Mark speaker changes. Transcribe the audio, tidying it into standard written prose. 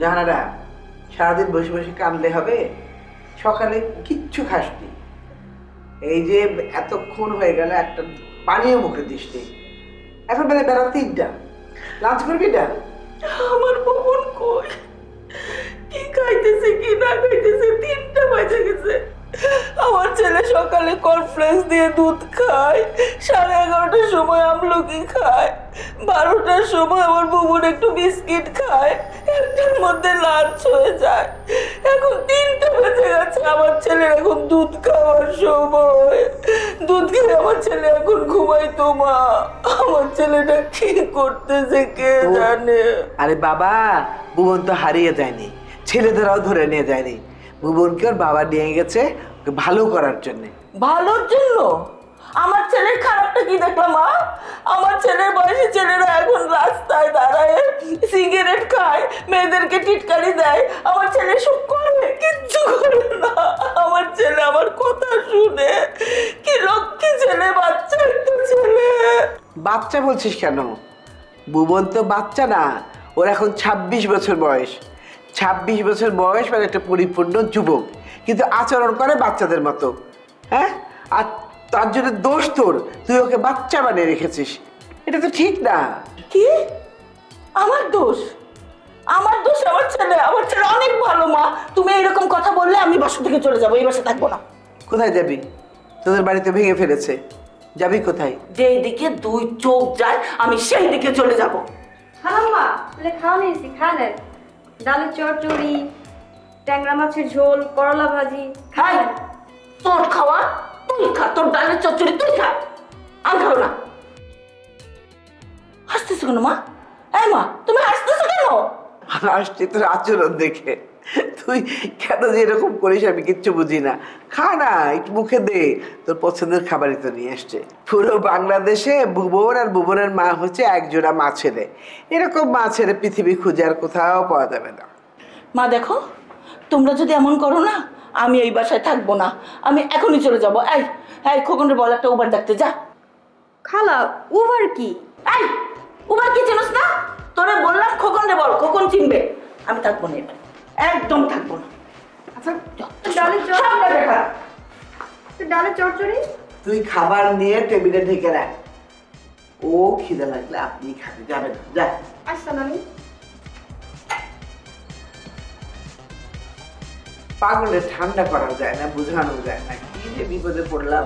Speaker 1: জানারা সারাদিন বসে বসে কানলে হবে? সকালে কিচ্ছু খাসনি, এই যে এতক্ষণ হয়ে গেল একটা পানীয় মুখে দিসনি, এখন বেলা 3টা, লাঞ্চ করবি না?
Speaker 2: আমার বোন কই, কি খাইতেছে কি না খাইতেছে, 3টা বাজে গেছে। আমার ছেলে সকালে কর্নফ্লেক্স দিয়ে দুধ খায়, 11:30টার সময় আমলকি খায়, 12টার সময় আমার বুবুর একটু বিস্কিট খায়, 1টার মধ্যে লাঞ্চ হয়ে যায়। এখন 3টা বেজে গেছে, আমার ছেলের এখন দুধ খাওয়ার সময়। দুধ খেয়ে আমার ছেলে এখন ঘুমাইতো মা। আমার ছেলেটা কি করতেছে কে জানে।
Speaker 1: আরে বাবা, ভুবন তো হারিয়ে যায়নি, ছেলেদেরাও ধরে নিয়ে যায়নি। ভুবনকে ওর বাবা নিয়ে গেছে ভালো করার জন্য।
Speaker 2: ভালোর জন্য? আমার ছেলের খারাপটা কি দেখলাম মা? আমার ছেলের বয়সী ছেলেরা এখন রাস্তায় দাঁড়ায় সিগারেট খায়, মেয়েদেরকে টিটকারি দেয়। আমার ছেলে সব করে, কিচ্ছু করে না। আমার ছেলে আমার কথা শুনে, কি লক্ষ্মী ছেলে, বাচ্চা একটা ছেলে।
Speaker 1: বাচ্চা বলছিস কেন? ভুবন তো বাচ্চা না, ওর এখন 26 বছর বয়স। 26 বছর বয়স মানে একটা পরিপূর্ণ যুবক, কিন্তু আচরণ করে বাচ্চাদের মতো। হ্যাঁ, আর তার জন্য দোষ তোর, তুই ওকে বাচ্চা বানিয়ে রেখেছিস। এটা তো ঠিক না।
Speaker 2: কি আমার দোষ? আমার দোষ? আমার ছেলে অনেক ভালো মা। তুমি এরকম কথা বললে আমি বাসা থেকে চলে যাবো, এই বাসা থাকবো না।
Speaker 1: কোথায় যাবি? তোদের বাড়িতে ভেঙে ফেলেছে, যাবি কোথায়?
Speaker 2: যেই দিকে 2 চোখ যায় আমি সেই দিকে চলে যাব।
Speaker 3: খালাম্মা, তাহলে খাওয়া নিয়েছি, খালেন। ডালের চচ্চড়ি, ট্যাংরা মাছের ঝোল, করলা ভাজি।
Speaker 2: খাই তোর খাওয়া তুই খা, তোর ডালের চচ্চড়ি তুই খা, আমি খাবো না। হাসতেছো কেন মা? এই মা, তুমি হাসতেছো কেন?
Speaker 1: আসছি তোর আচরণ দেখে। তুই কেন যে এরকম করিস আমি কিচ্ছু বুঝি না। খা না, একটু মুখে দে, তোর পছন্দের খাবারই তো নিয়ে আসছে। পুরো বাংলাদেশে ভুবন আর ভুবনের মা হচ্ছে একজোড়া মা ছেলে। এরকম মা ছেলে পৃথিবী খুঁজে আর কোথাও পাওয়া যাবে না।
Speaker 2: মা দেখো, তোমরা যদি এমন করো না, আমি এই বাসায় থাকবো না, আমি এখনই চলে যাবো। এই এই খোকনরে বল একটা উবার ডাকতে যা।
Speaker 3: খালা, উবার কি?
Speaker 2: এই উবার কি চিনিস না? তোরে বললাম খোকনরে বল, খোকন চিনবে। আমি থাকবো না এবার, একদম থাকবো না।
Speaker 3: আচ্ছা, ডালের চচ্চড়ি
Speaker 1: তুই খাবার নিয়ে টেবিলে ঢেকে রাখ, ও খিদে লাগলে আপনি খাবে, যাবে না, যা।
Speaker 3: আচ্ছা নানি।
Speaker 1: পাগলে ঠান্ডা করা যায় না, বোঝানো যায় না, কি যে বিপদে পড়লাম।